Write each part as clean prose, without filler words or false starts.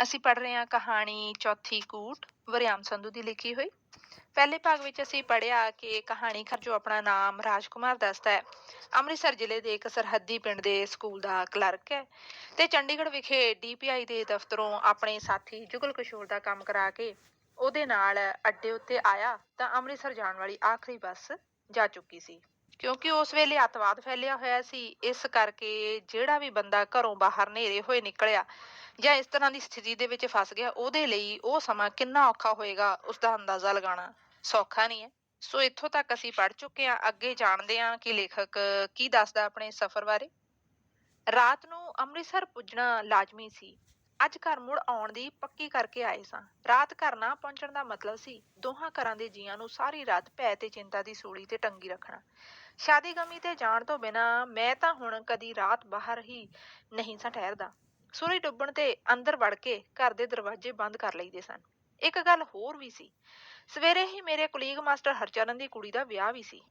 ਅਸੀਂ ਪੜ੍ਹ ਰਹੇ ਹਾਂ ਕਹਾਣੀ ਚੌਥੀ ਕੂਟ ਵਰਿਆਮ ਸੰਧੂ ਦੀ ਲਿਖੀ ਹੋਈ। ਪਹਿਲੇ ਭਾਗ ਵਿੱਚ ਅਸੀਂ ਪੜ੍ਹਿਆ ਕਿ ਕਹਾਣੀਕਾਰ ਜੋ ਆਪਣਾ ਨਾਮ ਰਾਜਕੁਮਾਰ ਦੱਸਦਾ ਹੈ, ਅੰਮ੍ਰਿਤਸਰ ਜ਼ਿਲ੍ਹੇ ਦੇ ਇੱਕ ਸਰਹੱਦੀ ਪਿੰਡ ਦੇ ਸਕੂਲ ਦਾ ਕਲਰਕ ਹੈ ਤੇ ਚੰਡੀਗੜ੍ਹ ਵਿਖੇ ਡੀਪੀਆਈ ਦੇ ਦਫ਼ਤਰੋਂ ਆਪਣੇ ਸਾਥੀ ਜੁਗਲ ਕਿਸ਼ੋਰ ਦਾ ਕੰਮ ਕਰਾ ਕੇ ਉਹਦੇ ਨਾਲ ਅੱਡੇ ਉੱਤੇ ਆਇਆ ਤਾਂ ਅੰਮ੍ਰਿਤਸਰ ਜਾਣ ਵਾਲੀ ਆਖਰੀ ਬੱਸ ਜਾ ਚੁੱਕੀ ਸੀ। ਕਿਉਂਕਿ ਉਸ ਵੇਲੇ ਅੱਤਵਾਦ ਫੈਲਿਆ ਹੋਇਆ ਸੀ, ਇਸ ਕਰਕੇ ਜਿਹੜਾ ਵੀ ਬੰਦਾ ਘਰੋਂ ਬਾਹਰ ਨੇਰੇ ਹੋਏ ਨਿਕਲਿਆ ਜਾਂ ਇਸ ਤਰ੍ਹਾਂ ਦੀ ਸਥਿਤੀ ਦੇ ਵਿੱਚ ਫਸ ਗਿਆ, ਉਹਦੇ ਲਈ ਉਹ ਸਮਾਂ ਕਿੰਨਾ ਔਖਾ ਹੋਏਗਾ ਉਸਦਾ ਅੰਦਾਜ਼ਾ ਲਗਾਉਣਾ ਸੌਖਾ ਨਹੀਂ ਹੈ। ਸੋ ਇੱਥੋਂ ਤੱਕ ਅਸੀਂ ਪੜ੍ਹ ਚੁੱਕੇ ਹਾਂ। ਅੱਗੇ ਜਾਣਦੇ ਹਾਂ ਕਿ ਲੇਖਕ ਕੀ ਦੱਸਦਾ ਆਪਣੇ ਸਫ਼ਰ ਬਾਰੇ। ਰਾਤ ਨੂੰ ਅੰਮ੍ਰਿਤਸਰ ਪੁੱਜਣਾ ਲਾਜ਼ਮੀ ਸੀ। ਅੱਜ ਘਰ ਮੁੜ ਆਉਣ ਦੀ ਪੱਕੀ ਕਰਕੇ ਆਏ ਸਾਂ। ਰਾਤ ਘਰ ਨਾ ਪਹੁੰਚਣ ਦਾ ਮਤਲਬ ਸੀ ਦੋਹਾਂ ਘਰਾਂ ਦੇ ਜੀਆਂ ਨੂੰ ਸਾਰੀ ਰਾਤ ਭੈ ਤੇ ਚਿੰਤਾ ਦੀ ਸੂਲੀ ਤੇ ਟੰਗੀ ਰੱਖਣਾ। ਸ਼ਾਦੀ ਗਮੀ ਤੇ ਜਾਣ ਤੋਂ ਬਿਨਾਂ ਮੈਂ ਤਾਂ ਹੁਣ ਕਦੀ ਰਾਤ ਬਾਹਰ ਹੀ ਨਹੀਂ ਸਾਂ ਠਹਿਰਦਾ। ਸੂਰਜ ਡੁੱਬਣ ਤੇ ਅੰਦਰ ਵੜ ਕੇ ਘਰ ਦੇ ਦਰਵਾਜ਼ੇ ਬੰਦ ਕਰ ਲਈਦੇ ਸਨ। ਇੱਕ ਗੱਲ ਹੋਰ ਵੀ ਸੀ, ਸਵੇਰੇ ਹੀ ਮੇਰੇ ਕੁਲੀਗ ਮਾਸਟਰ ਹਰਚਰਨ ਦੀ ਕੁੜੀ ਦਾ ਵਿਆਹ ਵੀ ਸੀ।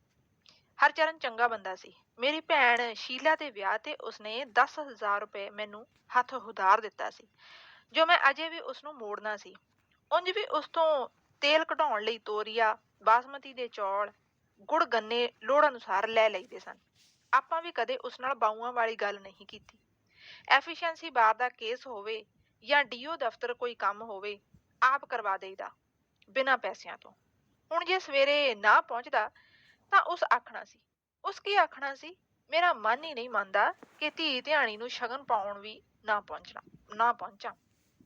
ਹਰਚਰਨ ਚੰਗਾ ਬੰਦਾ ਸੀ। ਮੇਰੀ ਭੈਣ ਸ਼ੀਲਾ ਦੇ ਵਿਆਹ ਤੇ ਉਸਨੇ 10,000 ਰੁਪਏ ਮੈਨੂੰ ਹੱਥ ਉਧਾਰ ਦਿੱਤਾ ਸੀ, ਜੋ ਮੈਂ ਅਜੇ ਵੀ ਉਸਨੂੰ ਮੋੜਨਾ ਸੀ। ਉਂਝ ਵੀ ਉਸ ਤੋਂ ਤੇਲ ਕਢਾਉਣ ਲਈ ਤੋਰੀਆ, ਬਾਸਮਤੀ ਦੇ ਚੌਲ, ਗੁੜ, ਗੰਨੇ ਲੋੜ ਅਨੁਸਾਰ ਲੈ ਲਈਦੇ ਸਨ। ਆਪਾਂ ਵੀ ਕਦੇ ਉਸ ਨਾਲ ਬਾਊਆਂ ਵਾਲੀ ਗੱਲ ਨਹੀਂ ਕੀਤੀ। ਐਫੀਸ਼ੀਐਂਸੀ ਬਾਰ ਦਾ ਕੇਸ ਹੋਵੇ ਜਾਂ ਡੀਓ ਦਫ਼ਤਰ ਕੋਈ ਕੰਮ ਹੋਵੇ, ਆਪ ਕਰਵਾ ਦੇਈਦਾ ਬਿਨਾਂ ਪੈਸਿਆਂ ਤੋਂ। ਹੁਣ ਜੇ ਸਵੇਰੇ ਨਾ ਪਹੁੰਚਦਾ ਤਾਂ ਉਸ ਕੀ ਆਖਣਾ ਸੀ। ਮੇਰਾ ਮਨ ਹੀ ਨਹੀਂ ਮੰਨਦਾ ਕਿ ਧੀ ਧਿਆਣੀ ਨੂੰ ਸ਼ਗਨ ਪਾਉਣ ਵੀ ਨਾ ਪਹੁੰਚਾਂ।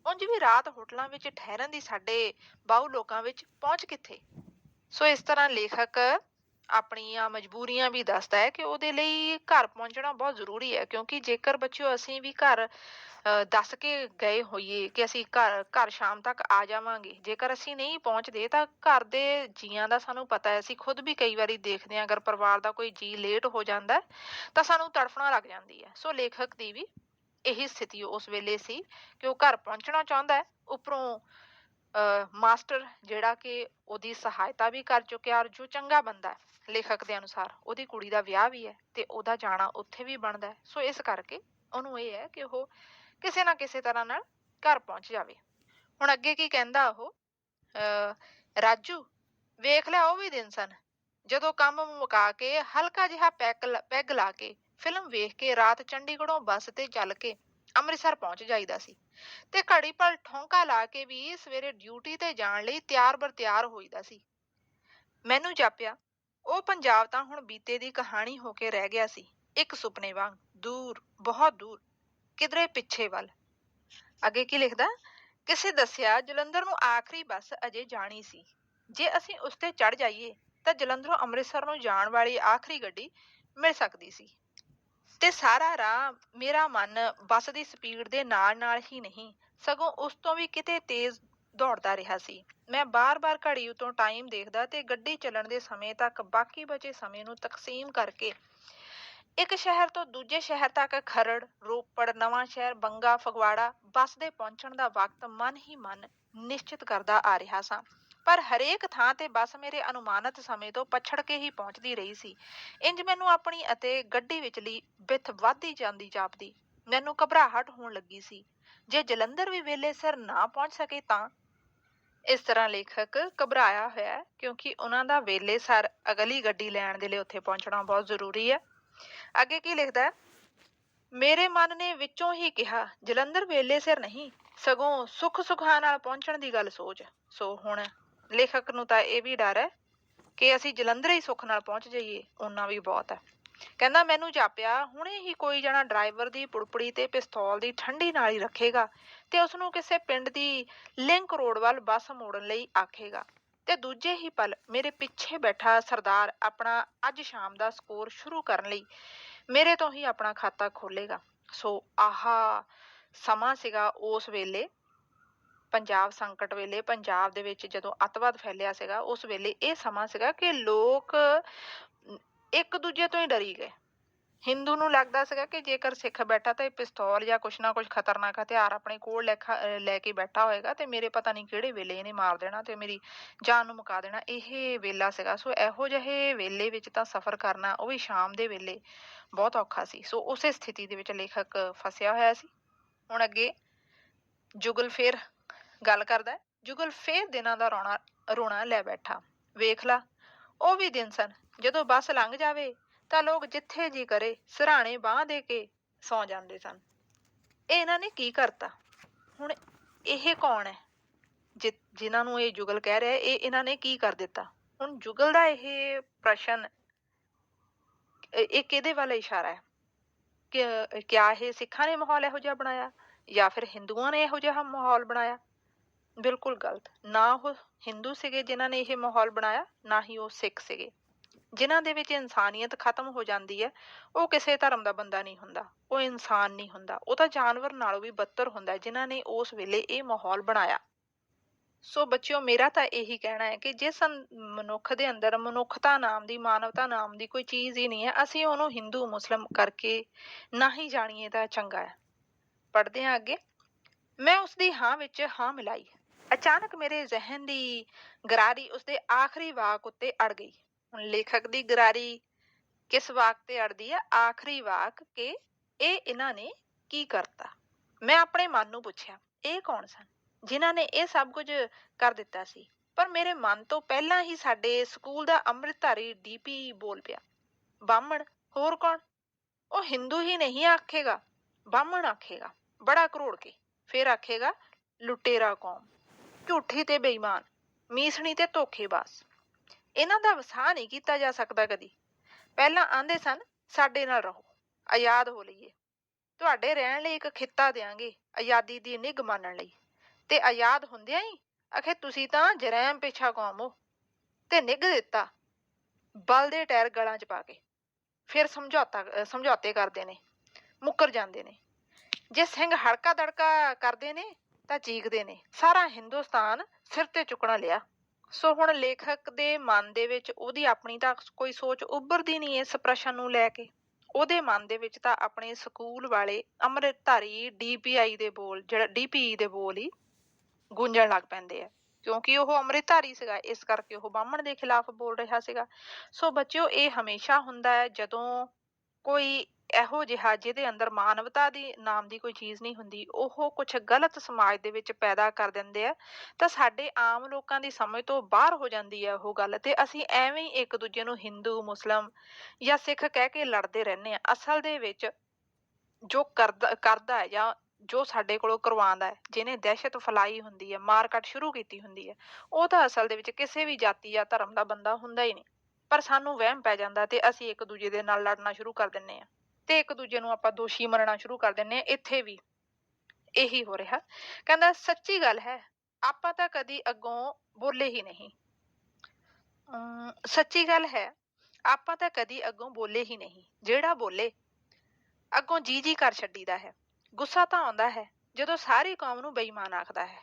ਉਂਝ ਵੀ ਰਾਤ ਹੋਟਲਾਂ ਵਿੱਚ ਠਹਿਰਨ ਦੀ ਸਾਡੇ ਬਾਊ ਲੋਕਾਂ ਵਿੱਚ ਪਹੁੰਚ ਕਿੱਥੇ। ਸੋ ਇਸ ਤਰ੍ਹਾਂ ਲੇਖਕ ਆਪਣੀਆਂ ਮਜਬੂਰੀਆਂ ਵੀ ਦੱਸਦਾ ਹੈ ਕਿ ਉਹਦੇ ਲਈ ਘਰ ਪਹੁੰਚਣਾ ਬਹੁਤ ਜ਼ਰੂਰੀ ਹੈ। ਕਿਉਂਕਿ ਜੇਕਰ ਬੱਚਿਓ ਅਸੀਂ ਵੀ ਘਰ ਦੱਸ ਕੇ ਗਏ ਹੋਈਏ ਕਿ ਅਸੀਂ ਘਰ ਘਰ ਸ਼ਾਮ ਤੱਕ ਆ ਜਾਵਾਂਗੇ, ਜੇਕਰ ਅਸੀਂ ਨਹੀਂ ਪਹੁੰਚਦੇ ਤਾਂ ਘਰ ਦੇ ਜੀਆਂ ਦਾ ਸਾਨੂੰ ਪਤਾ ਹੈ। ਅਸੀਂ ਖੁਦ ਵੀ ਕਈ ਵਾਰੀ ਦੇਖਦੇ ਹਾਂ, ਅਗਰ ਪਰਿਵਾਰ ਦਾ ਕੋਈ ਜੀ ਲੇਟ ਹੋ ਜਾਂਦਾ ਤਾਂ ਸਾਨੂੰ ਤੜਫਣਾ ਲੱਗ ਜਾਂਦੀ ਹੈ। ਸੋ ਲੇਖਕ ਦੀ ਵੀ ਇਹੀ ਸਥਿਤੀ ਉਸ ਵੇਲੇ ਸੀ ਕਿ ਉਹ ਘਰ ਪਹੁੰਚਣਾ ਚਾਹੁੰਦਾ ਹੈ, ਉੱਪਰੋਂ ਮਾਸਟਰ ਜਿਹੜਾ ਕਿ ਉਹਦੀ ਸਹਾਇਤਾ ਵੀ ਕਰ ਚੁੱਕਿਆ ਔਰ ਜੋ ਚੰਗਾ ਬੰਦਾ ਹੈ ਲੇਖਕ ਦੇ ਅਨੁਸਾਰ, ਉਹਦੀ ਕੁੜੀ ਦਾ ਵਿਆਹ ਵੀ ਹੈ ਤੇ ਉਹਦਾ ਜਾਣਾ ਉੱਥੇ ਵੀ ਬਣਦਾ ਹੈ। ਸੋ ਇਸ ਕਰਕੇ ਉਹਨੂੰ ਇਹ ਹੈ ਕਿ ਉਹ ਕਿਸੇ ਨਾ ਕਿਸੇ ਤਰ੍ਹਾਂ ਨਾਲ ਘਰ ਪਹੁੰਚ ਜਾਵੇ। ਹੁਣ ਅੱਗੇ ਕੀ ਕਹਿੰਦਾ ਉਹ, ਰਾਜੂ ਵੇਖ ਲਿਆ ਉਹ ਵੀ ਦਿਨ ਸਨ ਜਦੋਂ ਕੰਮ ਮੁਕਾ ਕੇ ਹਲਕਾ ਜਿਹਾ ਪੈਗ ਲਾ ਕੇ ਫਿਲਮ ਵੇਖ ਕੇ ਰਾਤ ਚੰਡੀਗੜ੍ਹੋਂ ਬੱਸ ਤੇ ਚੱਲ ਕੇ ਅੰਮ੍ਰਿਤਸਰ ਪਹੁੰਚ ਜਾਈਦਾ ਸੀ ਤੇ ਘੜੀ ਪਲ ਠੌਂਕਾ ਲਾ ਕੇ ਵੀ ਸਵੇਰੇ ਡਿਊਟੀ ਤੇ ਜਾਣ ਲਈ ਤਿਆਰ ਬਰ ਤਿਆਰ ਹੋਈਦਾ ਸੀ। ਮੈਨੂੰ ਜਾਪਿਆ ਉਹ ਪੰਜਾਬ ਤਾਂ ਹੁਣ ਬੀਤੇ ਦੀ ਕਹਾਣੀ ਹੋ ਕੇ ਰਹਿ ਗਿਆ ਸੀ, ਇੱਕ ਸੁਪਨੇ ਵਾਂਗ ਦੂਰ, ਬਹੁਤ ਦੂਰ, ਕਿਧਰੇ ਪਿੱਛੇ ਵੱਲ। ਅੱਗੇ ਕੀ ਲਿਖਦਾ, ਕਿਸੇ ਦੱਸਿਆ ਜਲੰਧਰ ਨੂੰ ਆਖਰੀ ਬੱਸ ਅਜੇ ਜਾਣੀ ਸੀ। ਜੇ ਅਸੀਂ ਉਸ ਤੇ ਚੜ ਜਾਈਏ ਤਾਂ ਜਲੰਧਰੋਂ ਅੰਮ੍ਰਿਤਸਰ ਨੂੰ ਜਾਣ ਵਾਲੀ ਆਖਰੀ ਗੱਡੀ ਮਿਲ ਸਕਦੀ ਸੀ। ਤੇ ਸਾਰਾ ਰਾਹ ਮੇਰਾ ਮਨ ਬੱਸ ਦੀ ਸਪੀਡ ਦੇ ਨਾਲ ਨਾਲ ਹੀ ਨਹੀਂ, ਸਗੋਂ ਉਸ ਤੋਂ ਵੀ ਕਿਤੇ ਤੇਜ਼ ਦੌੜਦਾ ਰਿਹਾ ਸੀ। ਮੈਂ ਬਾਰ-ਬਾਰ ਘੜੀ ਉਤੋਂ ਟਾਈਮ ਦੇਖਦਾ ਤੇ ਗੱਡੀ ਚੱਲਣ ਦੇ ਸਮੇਂ ਤੱਕ ਬਾਕੀ ਬਚੇ ਸਮੇਂ ਨੂੰ ਤਕਸੀਮ ਕਰਕੇ ਇੱਕ ਸ਼ਹਿਰ ਤੋਂ ਦੂਜੇ ਸ਼ਹਿਰ ਤੱਕ ਖਰੜ, ਰੋਪੜ, ਨਵਾਂ ਸ਼ਹਿਰ, ਬੰਗਾ, ਫਗਵਾੜਾ ਬੱਸ ਦੇ ਪਹੁੰਚਣ ਦਾ ਵਕਤ ਮਨ ਹੀ ਮਨ ਨਿਸ਼ਚਿਤ ਕਰਦਾ ਆ ਰਿਹਾ ਸਾਂ। ਪਰ ਹਰੇਕ ਥਾਂ ਤੇ ਬੱਸ ਮੇਰੇ ਅਨੁਮਾਨਿਤ ਸਮੇਂ ਤੋਂ ਪਛੜ ਕੇ ਹੀ ਪਹੁੰਚਦੀ ਰਹੀ ਸੀ। ਇੰਜ ਮੈਨੂੰ ਆਪਣੀ ਅਤੇ ਗੱਡੀ ਵਿਚਲੀ ਬਿੱਥ ਵੱਧਦੀ ਜਾਂਦੀ ਜਾਪਦੀ। ਮੈਨੂੰ ਘਬਰਾਹਟ ਹੋਣ ਲੱਗੀ ਸੀ, ਜੇ ਜਲੰਧਰ ਵੀ ਵੇਲੇ ਸਿਰ ਨਾ ਪਹੁੰਚ ਸਕੇ ਤਾਂ। ਇਸ ਤਰ੍ਹਾਂ ਲੇਖਕ ਘਬਰਾਇਆ ਹੋਇਆ ਹੈ ਕਿਉਂਕਿ ਉਹਨਾਂ ਦਾ ਵੇਲੇ ਸਿਰ ਅਗਲੀ ਗੱਡੀ ਲੈਣ ਦੇ ਲਈ ਉੱਥੇ ਪਹੁੰਚਣਾ ਬਹੁਤ ਜ਼ਰੂਰੀ ਹੈ। ਅੱਗੇ ਕੀ ਲਿਖਦਾ ਹੈ, ਮੇਰੇ ਮਨ ਨੇ ਵਿੱਚੋਂ ਹੀ ਕਿਹਾ ਜਲੰਧਰ ਵੇਲੇ ਸਿਰ ਨਹੀਂ, ਸਗੋਂ ਸੁੱਖ ਸੁਖਾਂ ਨਾਲ ਪਹੁੰਚਣ ਦੀ ਗੱਲ ਸੋਚ। ਸੋ ਹੁਣ ਲੇਖਕ ਨੂੰ ਤਾਂ ਇਹ ਵੀ ਡਰ ਹੈ ਕਿ ਅਸੀਂ ਜਲੰਧਰ ਹੀ ਸੁੱਖ ਨਾਲ ਪਹੁੰਚ ਜਾਈਏ, ਓਨਾ ਵੀ ਬਹੁਤ ਹੈ। ਕਹਿੰਦਾ ਮੈਨੂੰ ਜਾਪਿਆ ਹੁਣੇ ਹੀ ਕੋਈ ਜਣਾ ਡਰਾਈਵਰ ਦੀ ਪੁੜਪੁੜੀ ਤੇ ਪਿਸਤੌਲ ਦੀ ਠੰਡੀ ਨਾਲੀ ਰੱਖੇਗਾ ਤੇ ਉਸਨੂੰ ਕਿਸੇ ਪਿੰਡ ਦੀ ਲਿੰਕ ਰੋਡ ਵੱਲ ਬੱਸ ਮੋੜਨ ਲਈ ਆਖੇਗਾ ਤੇ ਦੂਜੇ ਹੀ ਪਲ ਮੇਰੇ ਪਿੱਛੇ ਬੈਠਾ ਸਰਦਾਰ ਆਪਣਾ ਅੱਜ ਸ਼ਾਮ ਦਾ ਸਕੋਰ ਸ਼ੁਰੂ ਕਰਨ ਲਈ ਮੇਰੇ ਤੋਂ ਹੀ ਆਪਣਾ ਖਾਤਾ ਖੋਲੇਗਾ। ਸੋ ਆਹ ਸਮਾਂ ਸੀਗਾ ਉਸ ਵੇਲੇ, ਪੰਜਾਬ ਸੰਕਟ ਵੇਲੇ, ਪੰਜਾਬ ਦੇ ਵਿੱਚ ਜਦੋਂ ਅੱਤਵਾਦ ਫੈਲਿਆ ਸੀਗਾ, ਉਸ ਵੇਲੇ ਇਹ ਸਮਾਂ ਸੀਗਾ ਕਿ ਲੋਕ ਇੱਕ ਦੂਜੇ ਤੋਂ ਹੀ ਡਰੀ ਗਏ। ਹਿੰਦੂ ਨੂੰ ਲੱਗਦਾ ਸੀਗਾ ਕਿ ਜੇਕਰ ਸਿੱਖ ਬੈਠਾ ਤਾਂ ਇਹ ਪਿਸਤੌਲ ਜਾਂ ਕੁਛ ਨਾ ਕੁਛ ਖਤਰਨਾਕ ਹਥਿਆਰ ਆਪਣੇ ਕੋਲ ਲੈ ਕੇ ਬੈਠਾ ਹੋਏਗਾ ਤੇ ਮੇਰੇ ਪਤਾ ਨਹੀਂ ਕਿਹੜੇ ਵੇਲੇ ਇਹਨੇ ਮਾਰ ਦੇਣਾ ਤੇ ਮੇਰੀ ਜਾਨ ਨੂੰ ਮੁਕਾ ਦੇਣਾ, ਇਹ ਵੇਲਾ ਸੀਗਾ। ਸੋ ਇਹੋ ਜਿਹੇ ਵੇਲੇ ਵਿੱਚ ਤਾਂ ਸਫ਼ਰ ਕਰਨਾ, ਉਹ ਵੀ ਸ਼ਾਮ ਦੇ ਵੇਲੇ, ਬਹੁਤ ਔਖਾ ਸੀ। ਸੋ ਉਸੇ ਸਥਿਤੀ ਦੇ ਵਿੱਚ ਲੇਖਕ ਫਸਿਆ ਹੋਇਆ ਸੀ। ਹੁਣ ਅੱਗੇ ਜੁਗਲ ਫੇਰ ਗੱਲ ਕਰਦਾ ਹੈ। ਜੁਗਲ ਫੇਰ ਦਿਨਾਂ ਦਾ ਰੋਣਾ ਲੈ ਬੈਠਾ। ਵੇਖ ਲਾ, ਉਹ ਵੀ ਦਿਨ ਸਨ ਜਦੋਂ ਬੱਸ ਲੰਘ ਜਾਵੇ ਤਾਂ ਲੋਕ ਜਿੱਥੇ ਜੀ ਕਰੇ ਸਿਰਹਾਣੇ ਬਾਂਹ ਦੇ ਕੇ ਸੌ ਜਾਂਦੇ ਸਨ। ਇਹ ਇਹਨਾਂ ਨੇ ਕੀ ਕਰਤਾ? ਹੁਣ ਇਹ ਕੌਣ ਹੈ ਜਿਨ੍ਹਾਂ ਨੂੰ ਇਹ ਜੁਗਲ ਕਹਿ ਰਿਹਾ? ਇਹ ਇਹਨਾਂ ਨੇ ਕੀ ਕਰ ਦਿੱਤਾ? ਹੁਣ ਜੁਗਲ ਦਾ ਇਹ ਪ੍ਰਸ਼ਨ ਇਹ ਕਿਹਦੇ ਵੱਲ ਇਸ਼ਾਰਾ ਹੈ? ਕਿ ਕਿਆ ਇਹ ਸਿੱਖਾਂ ਨੇ ਮਾਹੌਲ ਇਹੋ ਜਿਹਾ ਬਣਾਇਆ ਜਾਂ ਫਿਰ ਹਿੰਦੂਆਂ ਨੇ ਇਹੋ ਜਿਹਾ ਮਾਹੌਲ ਬਣਾਇਆ? ਬਿਲਕੁਲ ਗਲਤ। ਨਾ ਉਹ ਹਿੰਦੂ ਸੀਗੇ ਜਿਨ੍ਹਾਂ ਨੇ ਇਹ ਮਾਹੌਲ ਬਣਾਇਆ, ਨਾ ਹੀ ਉਹ ਸਿੱਖ ਸੀਗੇ। ਜਿਨ੍ਹਾਂ ਦੇ ਵਿੱਚ ਇਨਸਾਨੀਅਤ ਖਤਮ ਹੋ ਜਾਂਦੀ ਹੈ, ਉਹ ਕਿਸੇ ਧਰਮ ਦਾ ਬੰਦਾ ਨਹੀਂ ਹੁੰਦਾ, ਉਹ ਇਨਸਾਨ ਨਹੀਂ ਹੁੰਦਾ, ਉਹ ਤਾਂ ਜਾਨਵਰ ਨਾਲੋਂ ਵੀ ਬਦਤਰ ਹੁੰਦਾ ਹੈ, ਜਿਨ੍ਹਾਂ ਨੇ ਉਸ ਵੇਲੇ ਇਹ ਮਾਹੌਲ ਬਣਾਇਆ। ਸੋ ਬੱਚਿਓ, ਮੇਰਾ ਤਾਂ ਇਹੀ ਕਹਿਣਾ ਹੈ ਕਿ ਜਿਸ ਮਨੁੱਖ ਦੇ ਅੰਦਰ ਮਨੁੱਖਤਾ ਨਾਮ ਦੀ, ਮਾਨਵਤਾ ਨਾਮ ਦੀ ਕੋਈ ਚੀਜ਼ ਹੀ ਨਹੀਂ ਹੈ, ਅਸੀਂ ਉਹਨੂੰ ਹਿੰਦੂ ਮੁਸਲਿਮ ਕਰਕੇ ਨਾ ਹੀ ਜਾਣੀਏ ਤਾਂ ਚੰਗਾ ਹੈ। ਪੜ੍ਹਦੇ ਹਾਂ ਅੱਗੇ। ਮੈਂ ਉਸਦੀ ਹਾਂ ਵਿੱਚ ਹਾਂ ਮਿਲਾਈ। ਅਚਾਨਕ ਮੇਰੇ ਜ਼ਿਹਨ ਦੀ ਗਰਾਰੀ ਉਸਦੇ ਆਖਰੀ ਵਾਕ ਉੱਤੇ ਅੜ ਗਈ। ਹੁਣ ਲੇਖਕ ਦੀ ਗਰਾਰੀ ਕਿਸ ਵਾਕ ਤੇ ਅੜਦੀ ਹੈ? ਆਖਰੀ ਵਾਕ, ਕਿ ਇਹ ਇਹਨਾਂ ਨੇ ਕੀ ਕਰਤਾ। ਮੈਂ ਆਪਣੇ ਮਨ ਨੂੰ ਪੁੱਛਿਆ, ਇਹ ਕੌਣ ਸਨ ਜਿਨ੍ਹਾਂ ਨੇ ਇਹ ਸਭ ਕੁਝ ਕਰ ਦਿੱਤਾ ਸੀ? ਪਰ ਮੇਰੇ ਮਨ ਤੋਂ ਪਹਿਲਾਂ ਹੀ ਸਾਡੇ ਸਕੂਲ ਦਾ ਅੰਮ੍ਰਿਤਧਾਰੀ ਡੀਪੀ ਬੋਲ ਪਿਆ। ਬਾਹਮਣ? ਹੋਰ ਕੌਣ? ਉਹ ਹਿੰਦੂ ਹੀ ਨਹੀਂ ਆਖੇਗਾ, ਬਾਹਮਣ ਆਖੇਗਾ, ਬੜਾ ਕਰੋੜ ਕੇ। ਫਿਰ ਆਖੇਗਾ ਲੁਟੇਰਾ ਕੌਮ, ਝੂਠੀ ਤੇ ਬੇਈਮਾਨ, ਮੀਸਣੀ ਤੇ ਧੋਖੇਬਾਜ਼। ਇਹਨਾਂ ਦਾ ਵਸਾਹ ਨਹੀਂ ਕੀਤਾ ਜਾ ਸਕਦਾ ਕਦੀ। ਪਹਿਲਾਂ ਆਂਦੇ ਸਨ ਸਾਡੇ ਨਾਲ ਰਹੋ, ਆਜ਼ਾਦ ਹੋ ਲਈਏ, ਤੁਹਾਡੇ ਰਹਿਣ ਲਈ ਇੱਕ ਖਿੱਤਾ ਦਿਆਂਗੇ ਆਜ਼ਾਦੀ ਦੀ ਨਿੱਘ ਮਾਣਨ ਲਈ। ਤੇ ਆਜ਼ਾਦ ਹੁੰਦਿਆਂ ਹੀ ਆਖੇ ਤੁਸੀਂ ਤਾਂ ਜਰੈਮ ਪਿੱਛਾ ਕੌਮ ਹੋ, ਤੇ ਨਿੱਘ ਦਿੱਤਾ ਬਲ ਦੇ ਟਾਇਰ ਗਲਾਂ 'ਚ ਪਾ ਕੇ। ਫਿਰ ਸਮਝੌਤੇ ਕਰਦੇ ਨੇ, ਮੁੱਕਰ ਜਾਂਦੇ ਨੇ। ਜੇ ਸਿੰਘ ਹੜਕਾ ਦੜਕਾ ਕਰਦੇ ਨੇ ਤਾਂ ਚੀਕਦੇ ਨੇ, ਸਾਰਾ ਹਿੰਦੁਸਤਾਨ ਸਿਰ ਤੇ ਚੁੱਕਣਾ ਲਿਆ। ਸੋ ਹੁਣ ਲੇਖਕ ਦੇ ਮਨ ਦੇ ਵਿੱਚ ਉਹਦੀ ਆਪਣੀ ਤਾਂ ਕੋਈ ਸੋਚ ਉੱਭਰਦੀ ਨਹੀਂ ਇਸ ਪ੍ਰਸ਼ਨ ਨੂੰ ਲੈ ਕੇ। ਉਹਦੇ ਮਨ ਦੇ ਵਿੱਚ ਤਾਂ ਆਪਣੇ ਸਕੂਲ ਵਾਲੇ ਅੰਮ੍ਰਿਤਧਾਰੀ ਡੀਪੀਆਈ ਦੇ ਬੋਲ, ਜਿਹੜਾ ਡੀਪੀ ਦੇ ਬੋਲ ਹੀ ਗੂੰਜਣ ਲੱਗ ਪੈਂਦੇ ਆ, ਕਿਉਂਕਿ ਉਹ ਅੰਮ੍ਰਿਤਧਾਰੀ ਸੀਗਾ, ਇਸ ਕਰਕੇ ਉਹ ਬਾਹਮਣ ਦੇ ਖਿਲਾਫ ਬੋਲ ਰਿਹਾ ਸੀਗਾ। ਸੋ ਬੱਚਿਓ, ਇਹ ਹਮੇਸ਼ਾ ਹੁੰਦਾ ਹੈ ਜਦੋਂ ਕੋਈ ਇਹੋ ਜਿਹਾ ਜਿਹਦੇ ਅੰਦਰ ਮਾਨਵਤਾ ਦੀ ਨਾਮ ਦੀ ਕੋਈ ਚੀਜ਼ ਨਹੀਂ ਹੁੰਦੀ, ਉਹ ਕੁਛ ਗਲਤ ਸਮਾਜ ਦੇ ਵਿੱਚ ਪੈਦਾ ਕਰ ਦਿੰਦੇ ਆ, ਤਾਂ ਸਾਡੇ ਆਮ ਲੋਕਾਂ ਦੀ ਸਮਝ ਤੋਂ ਬਾਹਰ ਹੋ ਜਾਂਦੀ ਹੈ ਉਹ ਗੱਲ, ਤੇ ਅਸੀਂ ਐਵੇਂ ਹੀ ਇੱਕ ਦੂਜੇ ਨੂੰ ਹਿੰਦੂ ਮੁਸਲਿਮ ਜਾਂ ਸਿੱਖ ਕਹਿ ਕੇ ਲੜਦੇ ਰਹਿੰਦੇ ਹਾਂ। ਅਸਲ ਦੇ ਵਿੱਚ ਜੋ ਕਰਦਾ ਹੈ ਜਾਂ ਜੋ ਸਾਡੇ ਕੋਲੋਂ ਕਰਵਾਉਂਦਾ ਹੈ, ਜਿਹਨੇ ਦਹਿਸ਼ਤ ਫੈਲਾਈ ਹੁੰਦੀ ਹੈ, ਮਾਰਕਟ ਸ਼ੁਰੂ ਕੀਤੀ ਹੁੰਦੀ ਹੈ, ਉਹ ਤਾਂ ਅਸਲ ਦੇ ਵਿੱਚ ਕਿਸੇ ਵੀ ਜਾਤੀ ਜਾਂ ਧਰਮ ਦਾ ਬੰਦਾ ਹੁੰਦਾ ਹੀ ਨਹੀਂ। ਪਰ ਸਾਨੂੰ ਵਹਿਮ ਪੈ ਜਾਂਦਾ ਤੇ ਅਸੀਂ ਇੱਕ ਦੂਜੇ ਦੇ ਨਾਲ ਲੜਨਾ ਸ਼ੁਰੂ ਕਰ ਦਿੰਦੇ ਹਾਂ, ਤੇ ਇੱਕ ਦੂਜੇ ਨੂੰ ਆਪਾਂ ਦੋਸ਼ੀ ਮੰਨਣਾ ਸ਼ੁਰੂ ਕਰ ਦਿੰਦੇ ਹਾਂ। ਇੱਥੇ ਵੀ ਇਹੀ ਹੋ ਰਿਹਾ। ਕਹਿੰਦਾ ਸੱਚੀ ਗੱਲ ਹੈ, ਆਪਾਂ ਤਾਂ ਕਦੀ ਅੱਗੋਂ ਬੋਲੇ ਹੀ ਨਹੀਂ। ਸੱਚੀ ਗੱਲ ਹੈ, ਆਪਾਂ ਤਾਂ ਕਦੀ ਅੱਗੋਂ ਬੋਲੇ ਹੀ ਨਹੀਂ। ਜਿਹੜਾ ਬੋਲੇ ਅੱਗੋਂ ਜੀ ਜੀ ਕਰ ਛੱਡੀਦਾ ਹੈ। ਗੁੱਸਾ ਤਾਂ ਆਉਂਦਾ ਹੈ ਜਦੋਂ ਸਾਰੀ ਕੌਮ ਨੂੰ ਬੇਈਮਾਨ ਆਖਦਾ ਹੈ,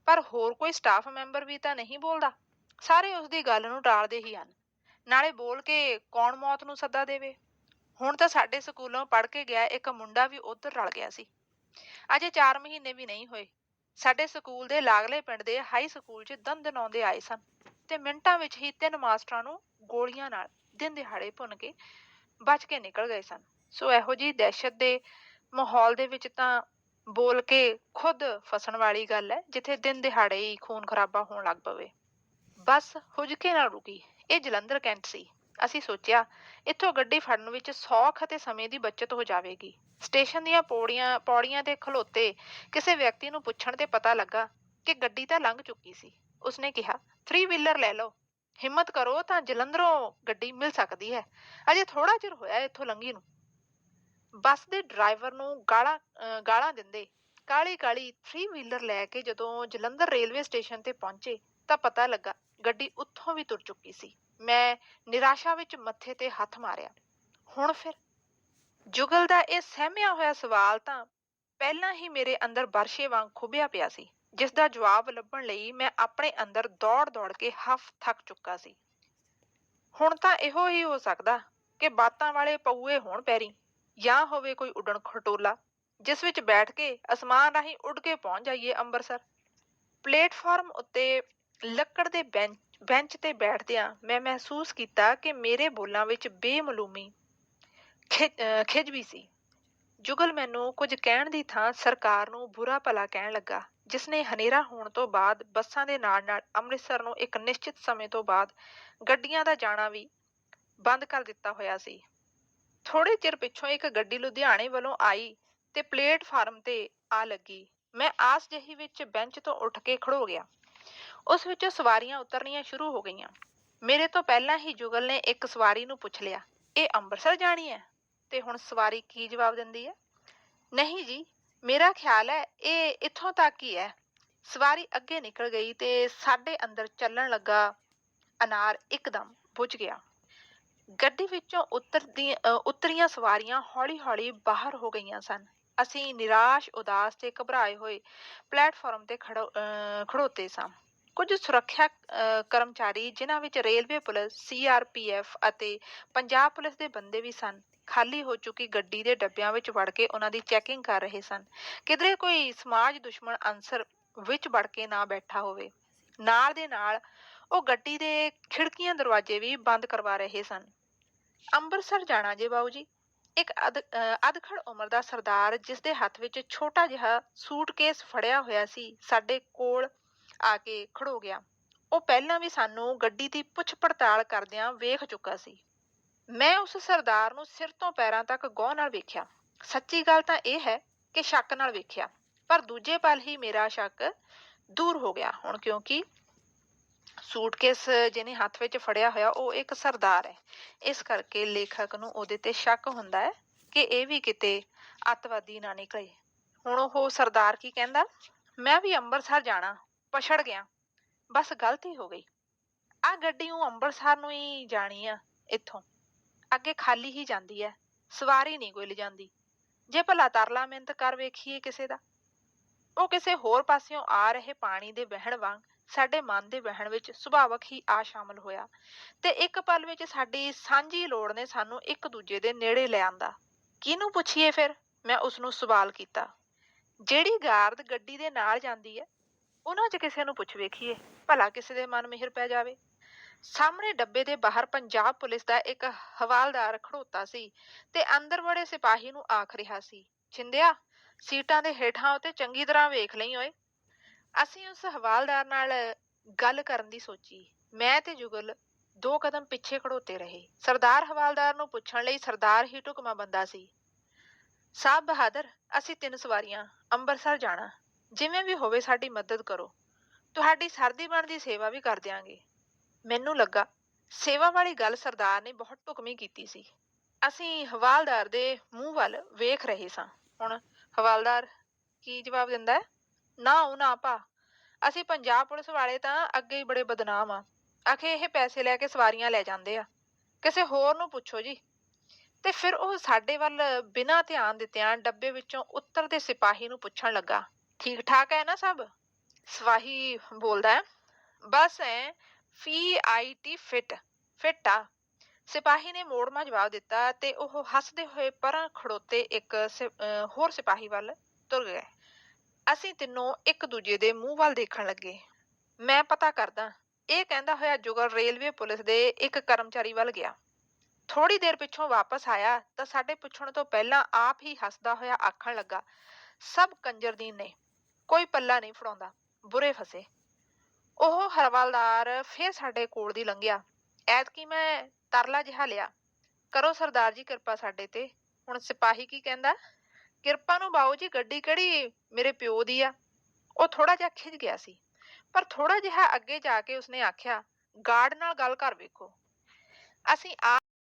ਪਰ ਹੋਰ ਕੋਈ ਸਟਾਫ ਮੈਂਬਰ ਵੀ ਤਾਂ ਨਹੀਂ ਬੋਲਦਾ। ਸਾਰੇ ਉਸਦੀ ਗੱਲ ਨੂੰ ਟਾਲਦੇ ਹੀ ਹਨ। ਨਾਲੇ ਬੋਲ ਕੇ ਕੌਣ ਮੌਤ ਨੂੰ ਸੱਦਾ ਦੇਵੇ। ਹੁਣ ਤਾਂ ਸਾਡੇ ਸਕੂਲੋਂ ਪੜ੍ਹ ਕੇ ਗਿਆ ਇੱਕ ਮੁੰਡਾ ਵੀ ਉੱਧਰ ਰਲ ਗਿਆ ਸੀ। ਅਜੇ 4 ਮਹੀਨੇ ਵੀ ਨਹੀਂ ਹੋਏ, ਸਾਡੇ ਸਕੂਲ ਦੇ ਲਾਗਲੇ ਪਿੰਡ ਦੇ ਹਾਈ ਸਕੂਲ 'ਚ ਦੰਦਨਾਉਂਦੇ ਆਏ ਸਨ, ਤੇ ਮਿੰਟਾਂ ਵਿੱਚ ਹੀ 3 ਮਾਸਟਰਾਂ ਨੂੰ ਗੋਲੀਆਂ ਨਾਲ ਦਿਨ ਦਿਹਾੜੇ ਭੁੰਨ ਕੇ ਬਚ ਕੇ ਨਿਕਲ ਗਏ ਸਨ। ਸੋ ਇਹੋ ਜਿਹੀ ਦਹਿਸ਼ਤ ਦੇ ਮਾਹੌਲ ਦੇ ਵਿੱਚ ਤਾਂ ਬੋਲ ਕੇ ਖੁਦ ਫਸਣ ਵਾਲੀ ਗੱਲ ਹੈ, ਜਿੱਥੇ ਦਿਨ ਦਿਹਾੜੇ ਹੀ ਖੂਨ ਖਰਾਬਾ ਹੋਣ ਲੱਗ ਪਵੇ। ਬੱਸ ਹੁਜਕੇ ਨਾਲ ਰੁਕੀ। ਇਹ ਜਲੰਧਰ ਕੈਂਟ ਸੀ। ਅਸੀਂ ਸੋਚਿਆ ਇੱਥੋਂ ਗੱਡੀ ਫੜਨ ਵਿੱਚ ਸੌਖ ਅਤੇ ਸਮੇਂ ਦੀ ਬੱਚਤ ਹੋ ਜਾਵੇਗੀ। ਸਟੇਸ਼ਨ ਦੀਆਂ ਪੌੜੀਆਂ ਤੇ ਖਲੋਤੇ ਕਿਸੇ ਵਿਅਕਤੀ ਨੂੰ ਪੁੱਛਣ ਤੇ ਪਤਾ ਲੱਗਾ ਕਿ ਗੱਡੀ ਤਾਂ ਲੰਘ ਚੁੱਕੀ ਸੀ। ਉਸਨੇ ਕਿਹਾ, 3 ਵੀਲਰ ਲੈ ਲਓ, ਹਿੰਮਤ ਕਰੋ ਤਾਂ ਜਲੰਧਰੋਂ ਗੱਡੀ ਮਿਲ ਸਕਦੀ ਹੈ, ਅਜੇ ਥੋੜਾ ਚਿਰ ਹੋਇਆ ਇੱਥੋਂ ਲੰਘੀ ਨੂੰ। ਬੱਸ ਦੇ ਡਰਾਈਵਰ ਨੂੰ ਗਾਲਾਂ ਦਿੰਦੇ ਕਾਹਲੀ ਕਾਹਲੀ 3 ਵੀਲਰ ਲੈ ਕੇ ਜਦੋਂ ਜਲੰਧਰ ਰੇਲਵੇ ਸਟੇਸ਼ਨ ਤੇ ਪਹੁੰਚੇ ਤਾਂ ਪਤਾ ਲੱਗਾ ਗੱਡੀ ਉੱਥੋਂ ਵੀ ਤੁਰ ਚੁੱਕੀ ਸੀ। ਮੈਂ ਨਿਰਾਸ਼ਾ ਵਿੱਚ ਮੱਥੇ ਤੇ ਹੱਥ ਮਾਰਿਆ। ਹੁਣ ਫਿਰ? ਜੁਗਲ ਦਾ ਇਹ ਸਹਿਮਿਆ ਹੋਇਆ ਸਵਾਲ ਤਾਂ ਪਹਿਲਾਂ ਹੀ ਮੇਰੇ ਅੰਦਰ ਵਰਸ਼ੇ ਵਾਂਗ ਖੁੱਭਿਆ ਪਿਆ ਸੀ, ਜਿਸ ਦਾ ਜਵਾਬ ਲੱਭਣ ਲਈ ਮੈਂ ਆਪਣੇ ਅੰਦਰ ਦੌੜ ਦੌੜ ਕੇ ਹਫ ਥੱਕ ਚੁੱਕਾ ਸੀ। ਹੁਣ ਤਾਂ ਇਹੋ ਹੀ ਹੋ ਸਕਦਾ ਕਿ ਬਾਤਾਂ ਵਾਲੇ ਪਊਏ ਹੋਣ ਪੈਰੀ, ਜਾਂ ਹੋਵੇ ਕੋਈ ਉੱਡਣ ਖਟੋਲਾ, ਜਿਸ ਵਿੱਚ ਬੈਠ ਕੇ ਅਸਮਾਨ ਰਾਹੀਂ ਉੱਡ ਕੇ ਪਹੁੰਚ ਜਾਈਏ ਅੰਬਰਸਰ। ਪਲੇਟਫਾਰਮ ਉੱਤੇ ਲੱਕੜ ਦੇ ਬੈਂਚ ਤੇ ਬੈਠਦਿਆਂ ਮੈਂ ਮਹਿਸੂਸ ਕੀਤਾ ਕਿ ਮੇਰੇ ਬੋਲਾਂ ਵਿੱਚ ਬੇਮਾਲੂਮੀ ਖਿਝ ਵੀ ਸੀ। ਜੁਗਲ ਮੈਨੂੰ ਕੁਝ ਕਹਿਣ ਦੀ ਥਾਂ ਸਰਕਾਰ ਨੂੰ ਬੁਰਾ ਭਲਾ ਕਹਿਣ ਲੱਗਾ, ਜਿਸਨੇ ਹਨੇਰਾ ਹੋਣ ਤੋਂ ਬਾਅਦ ਬੱਸਾਂ ਦੇ ਨਾਲ-ਨਾਲ ਅੰਮ੍ਰਿਤਸਰ ਨੂੰ ਇੱਕ ਨਿਸ਼ਚਿਤ ਸਮੇਂ ਤੋਂ ਬਾਅਦ ਗੱਡੀਆਂ ਦਾ ਜਾਣਾ ਵੀ ਬੰਦ ਕਰ ਦਿੱਤਾ ਹੋਇਆ ਸੀ। ਥੋੜੇ ਚਿਰ ਪਿੱਛੋਂ ਇੱਕ ਗੱਡੀ ਲੁਧਿਆਣੇ ਵੱਲੋਂ ਆਈ ਤੇ ਪਲੇਟਫਾਰਮ ਤੇ ਆ ਲੱਗੀ। ਮੈਂ ਆਸ ਜਿਹੀ ਵਿੱਚ ਬੈਂਚ ਤੋਂ ਉੱਠ ਕੇ ਖੜੋ ਗਿਆ। ਉਸ ਵਿੱਚੋਂ ਸਵਾਰੀਆਂ ਉਤਰਨੀਆਂ ਸ਼ੁਰੂ ਹੋ ਗਈਆਂ। ਮੇਰੇ ਤੋਂ ਪਹਿਲਾਂ ਹੀ ਜੁਗਲ ਨੇ ਇੱਕ ਸਵਾਰੀ ਨੂੰ ਪੁੱਛ ਲਿਆ, ਇਹ ਅੰਮ੍ਰਿਤਸਰ ਜਾਣੀ ਹੈ? ਤੇ ਹੁਣ ਸਵਾਰੀ ਕੀ ਜਵਾਬ ਦਿੰਦੀ ਹੈ? ਨਹੀਂ ਜੀ, ਮੇਰਾ ਖਿਆਲ ਹੈ ਇਹ ਇੱਥੋਂ ਤੱਕ ਹੀ ਹੈ। ਸਵਾਰੀ ਅੱਗੇ ਨਿਕਲ ਗਈ ਤੇ ਸਾਡੇ ਅੰਦਰ ਚੱਲਣ ਲੱਗਾ ਅਨਾਰ ਇੱਕਦਮ ਬੁਝ ਗਿਆ। ਗੱਡੀ ਵਿੱਚੋਂ ਉਤਰੀਆਂ ਸਵਾਰੀਆਂ ਹੌਲੀ-ਹੌਲੀ ਬਾਹਰ ਹੋ ਗਈਆਂ ਸਨ। ਅਸੀਂ ਨਿਰਾਸ਼, ਉਦਾਸ ਤੇ ਘਬਰਾਏ ਹੋਏ ਪਲੇਟਫਾਰਮ ਤੇ ਖੜੋਤੇ ਸਾਂ। ਕੁਝ ਸੁਰੱਖਿਆ ਕਰਮਚਾਰੀ, ਜਿਨ੍ਹਾਂ ਵਿੱਚ ਰੇਲਵੇ ਪੁਲਿਸ, CRPF ਅਤੇ ਪੰਜਾਬ ਪੁਲਿਸ ਦੇ ਬੰਦੇ ਵੀ ਸਨ, ਖਾਲੀ ਹੋ ਚੁੱਕੀ ਗੱਡੀ ਦੇ ਡੱਬਿਆਂ ਵਿੱਚ ਵੜ ਕੇ ਉਹਨਾਂ ਦੀ ਚੈਕਿੰਗ ਕਰ ਰਹੇ ਸਨ। ਕਿਧਰੇ ਕੋਈ ਸਮਾਜ ਦੁਸ਼ਮਣ ਅਨਸਰ ਵਿੱਚ ਵੜ ਕੇ ਨਾ ਬੈਠਾ ਹੋਵੇ। ਨਾਲ ਦੇ ਨਾਲ ਉਹ ਗੱਡੀ ਦੇ ਖਿੜਕੀਆਂ ਦਰਵਾਜ਼ੇ ਵੀ ਬੰਦ ਕਰਵਾ ਰਹੇ ਸਨ। ਅੰਮ੍ਰਿਤਸਰ ਜਾਣਾ ਜੇ ਬਾਊ ਜੀ? ਇੱਕ ਅਧਖੜ ਉਮਰ ਦਾ ਸਰਦਾਰ, ਜਿਸ ਦੇ ਹੱਥ ਵਿੱਚ ਛੋਟਾ ਜਿਹਾ ਸੂਟਕੇਸ ਫੜਿਆ ਹੋਇਆ ਸੀ, ਸਾਡੇ ਕੋਲ ਆ ਕੇ ਖੜੋ ਗਿਆ। ਉਹ ਪਹਿਲਾਂ ਵੀ ਸਾਨੂੰ ਗੱਡੀ ਦੀ ਪੁੱਛ ਪੜਤਾਲ ਕਰਦਿਆਂ ਵੇਖ ਚੁੱਕਾ ਸੀ। ਮੈਂ ਉਸ ਸਰਦਾਰ ਨੂੰ ਸਿਰ ਤੋਂ ਪੈਰਾਂ ਤੱਕ ਗੌਰ ਨਾਲ ਵੇਖਿਆ। ਸੱਚੀ ਗੱਲ ਤਾਂ ਇਹ ਹੈ ਕਿ ਸ਼ੱਕ ਨਾਲ ਵੇਖਿਆ, ਪਰ ਦੂਜੇ ਪਲ ਹੀ ਮੇਰਾ ਸ਼ੱਕ ਦੂਰ ਹੋ ਗਿਆ। ਹੁਣ ਕਿਉਂਕਿ ਸੂਟਕੇਸ ਜਿਹਨੇ ਹੱਥ ਵਿੱਚ ਫੜਿਆ ਹੋਇਆ ਉਹ ਇੱਕ ਸਰਦਾਰ ਹੈ, ਇਸ ਕਰਕੇ ਲੇਖਕ ਨੂੰ ਉਹਦੇ ਤੇ ਸ਼ੱਕ ਹੁੰਦਾ ਹੈ ਕਿ ਇਹ ਵੀ ਕਿਤੇ ਅੱਤਵਾਦੀ ਨਾ ਨਿਕਲੇ। ਹੁਣ ਉਹ ਸਰਦਾਰ ਕੀ ਕਹਿੰਦਾ? ਮੈਂ ਵੀ ਅੰਮ੍ਰਿਤਸਰ ਜਾਣਾ, ਪਛੜ ਗਿਆ, ਬਸ ਗਲਤੀ ਹੋ ਗਈ। ਆ ਗੱਡੀ ਉਹ ਅੰਮ੍ਰਿਤਸਰ ਨੂੰ ਹੀ ਜਾਣੀ ਆ, ਇੱਥੋਂ ਅੱਗੇ ਖਾਲੀ ਹੀ ਜਾਂਦੀ ਹੈ, ਸਵਾਰੀ ਨਹੀਂ ਕੋਈ ਲਿਜਾਂਦੀ। ਜੇ ਭਲਾ ਤਰਲਾ ਮਿੰਤ ਕਰ ਵੇਖੀਏ ਕਿਸੇ ਦਾ। ਉਹ ਕਿਸੇ ਹੋਰ ਪਾਸਿਓਂ ਆ ਰਹੇ ਪਾਣੀ ਦੇ ਵਹਿਣ ਵਾਂਗ ਸਾਡੇ ਮਨ ਦੇ ਵਹਿਣ ਵਿੱਚ ਸੁਭਾਵਕ ਹੀ ਆ ਸ਼ਾਮਲ ਹੋਇਆ ਤੇ ਇੱਕ ਪਲ ਵਿੱਚ ਸਾਡੀ ਸਾਂਝੀ ਲੋੜ ਨੇ ਸਾਨੂੰ ਇੱਕ ਦੂਜੇ ਦੇ ਨੇੜੇ ਲੈ ਆਂਦਾ। ਕਿਹਨੂੰ ਪੁੱਛੀਏ ਫਿਰ? ਮੈਂ ਉਸਨੂੰ ਸਵਾਲ ਕੀਤਾ। ਜਿਹੜੀ ਗਾਰਦ ਗੱਡੀ ਦੇ ਨਾਲ ਜਾਂਦੀ ਹੈ, ਉਹਨਾਂ 'ਚ ਕਿਸੇ ਨੂੰ ਪੁੱਛ ਵੇਖੀਏ, ਭਲਾ ਕਿਸੇ ਦੇ ਮਨ ਮਿਹਰ ਪੈ ਜਾਵੇ। ਸਾਹਮਣੇ ਡੱਬੇ ਦੇ ਬਾਹਰ ਪੰਜਾਬ ਪੁਲਿਸ ਦਾ ਇੱਕ ਹਵਾਲਦਾਰ ਖੜੋਤਾ ਸੀ ਤੇ ਅੰਦਰ ਬੜੇ ਸਿਪਾਹੀ ਨੂੰ ਆਖ ਰਿਹਾ ਸੀ, ਛਿੰਦਿਆ, ਸੀਟਾਂ ਦੇ ਹੇਠਾਂ ਉਤੇ ਚੰਗੀ ਤਰ੍ਹਾਂ ਵੇਖ ਲਈ ਓਏ। ਅਸੀਂ ਉਸ ਹਵਾਲਦਾਰ ਨਾਲ ਗੱਲ ਕਰਨ ਦੀ ਸੋਚੀ। ਮੈਂ ਤੇ ਜੁਗਲ 2 ਕਦਮ ਪਿੱਛੇ ਖੜੋਤੇ ਰਹੇ। ਸਰਦਾਰ ਹਵਾਲਦਾਰ ਨੂੰ ਪੁੱਛਣ ਲਈ ਸਰਦਾਰ ਹੀ ਢੁਕਵਾਂ ਬੰਦਾ ਸੀ। ਸਾਹਿਬ ਬਹਾਦਰ, ਅਸੀਂ 3 ਸਵਾਰੀਆਂ, ਅੰਮ੍ਰਿਤਸਰ ਜਾਣਾ। ਜਿਵੇਂ ਵੀ ਹੋਵੇ ਸਾਡੀ ਮਦਦ ਕਰੋ। ਤੁਹਾਡੀ ਸਰਦੀ ਬਣਦੀ ਸੇਵਾ ਵੀ ਕਰ ਦਿਆਂਗੇ। ਮੈਨੂੰ ਲੱਗਾ ਸੇਵਾ ਵਾਲੀ ਗੱਲ ਸਰਦਾਰ ਨੇ ਬਹੁਤ ਢੁਕਵੀਂ ਕੀਤੀ ਸੀ। ਅਸੀਂ ਹਵਾਲਦਾਰ ਦੇ ਮੂੰਹ ਵੱਲ ਵੇਖ ਰਹੇ ਸਾਂ। ਹੁਣ ਹਵਾਲਦਾਰ ਕੀ ਜਵਾਬ ਦਿੰਦਾ ਹੈ? ਨਾ ਉਹ ਨਾ ਭਾ, ਅਸੀਂ ਪੰਜਾਬ ਪੁਲਿਸ ਵਾਲੇ ਤਾਂ ਅੱਗੇ ਹੀ ਬੜੇ ਬਦਨਾਮ ਆ। ਆਖੇ ਇਹ ਪੈਸੇ ਲੈ ਕੇ ਸਵਾਰੀਆਂ ਲੈ ਜਾਂਦੇ ਆ। ਕਿਸੇ ਹੋਰ ਨੂੰ ਪੁੱਛੋ ਜੀ। ਤੇ ਫਿਰ ਉਹ ਸਾਡੇ ਵੱਲ ਬਿਨਾਂ ਧਿਆਨ ਦਿੱਤਿਆਂ ਡੱਬੇ ਵਿੱਚੋਂ ਉਤਰਦੇ ਸਿਪਾਹੀ ਨੂੰ ਪੁੱਛਣ ਲੱਗਾ, ਠੀਕ ਠਾਕ ਹੈ ਨਾ ਸਭ? ਸਿਪਾਹੀ ਬੋਲਦਾ ਹੈ, ਬਸ FIT ਫਿੱਟ ਆ। ਸਿਪਾਹੀ ਨੇ ਮੋੜਵਾਂ ਜਵਾਬ ਦਿੱਤਾ ਤੇ ਉਹ ਹੱਸਦੇ ਹੋਏ ਪਰਾਂ ਖੜੋਤੇ ਇੱਕ ਹੋਰ ਸਿਪਾਹੀ ਵੱਲ ਤੁਰ ਗਏ। ਅਸੀਂ ਤਿੰਨੋਂ ਇੱਕ ਦੂਜੇ ਦੇ ਮੂੰਹ ਵੱਲ ਦੇਖਣ ਲੱਗੇ। ਮੈਂ ਪਤਾ ਕਰਦਾ, ਇਹ ਕਹਿੰਦਾ ਹੋਇਆ ਜੁਗਲ ਰੇਲਵੇ ਪੁਲਿਸ ਦੇ ਇੱਕ ਕਰਮਚਾਰੀ ਵੱਲ ਗਿਆ। ਥੋੜੀ ਦੇਰ ਪਿੱਛੋਂ ਵਾਪਸ ਆਇਆ ਤਾਂ ਸਾਡੇ ਪੁੱਛਣ ਤੋਂ ਪਹਿਲਾਂ ਆਪ ਹੀ ਹੱਸਦਾ ਹੋਇਆ ਆਖਣ ਲੱਗਾ, ਸਭ ਕੰਜਰਦੀਨ ਨੇ, ਕੋਈ ਪੱਲਾ ਨਹੀਂ ਫੜਾਉਂਦਾ, ਬੁਰੇ ਫਸੇ। ਉਹ ਹਵਾਲਦਾਰ ਫੇਰ ਸਾਡੇ ਕੋਲ ਦੀ ਲੰਘਿਆ। ਐਤਕੀ ਮੈਂ ਤਰਲਾ ਜਿਹਾ ਲਿਆ, ਕਰੋ ਸਰਦਾਰ ਜੀ ਕਿਰਪਾ ਸਾਡੇ ਤੇ। ਹੁਣ ਸਿਪਾਹੀ ਕੀ ਕਹਿੰਦਾ? ਕਿਰਪਾ ਨੂੰ ਬਾਊ ਜੀ, ਗੱਡੀ ਕਿਹੜੀ ਮੇਰੇ ਪਿਓ ਦੀ ਆ। ਉਹ ਥੋੜਾ ਜਿਹਾ ਖਿਝ ਗਿਆ ਸੀ, ਪਰ ਥੋੜਾ ਜਿਹਾ ਅੱਗੇ ਜਾ ਕੇ ਉਸਨੇ ਆਖਿਆ, ਗਾਰਡ ਨਾਲ ਗੱਲ ਕਰ ਵੇਖੋ। ਅਸੀਂ